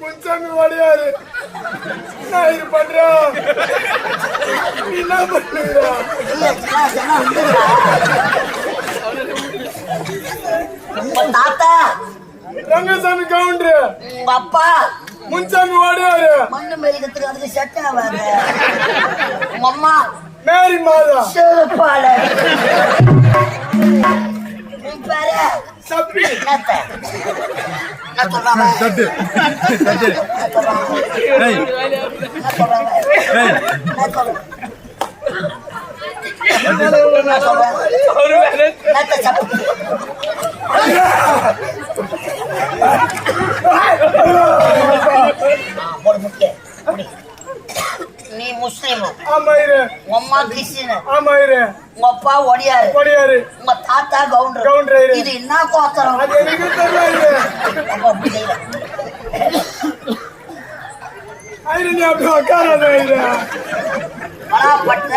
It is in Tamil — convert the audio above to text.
முன்சாமி வடியாரு நான் இது பண்றேன் என்ன பண்ணுறா தாத்தா ரங்கசாமி கவுண்டரு உங்க அப்பா முன்சாமி வடியாரு மண்ணு மெலிக்கிறதுக்கு அதுக்கு செட் ஆகாது. உங்க அம்மா மேரி மாதா செருப்பால உன் பேரு சப்பி என்னத்த? என்ன சொல்றாங்க? என்ன சொல்றாங்க? நீ முஸ்லீம், உங்க அம்மா கிறிஸ்டின், உங்க அப்பா ஒடியாரு, உங்க தாத்தா கவுண்டர். இது என்ன கோத்தரம்? பலாப்பட்ட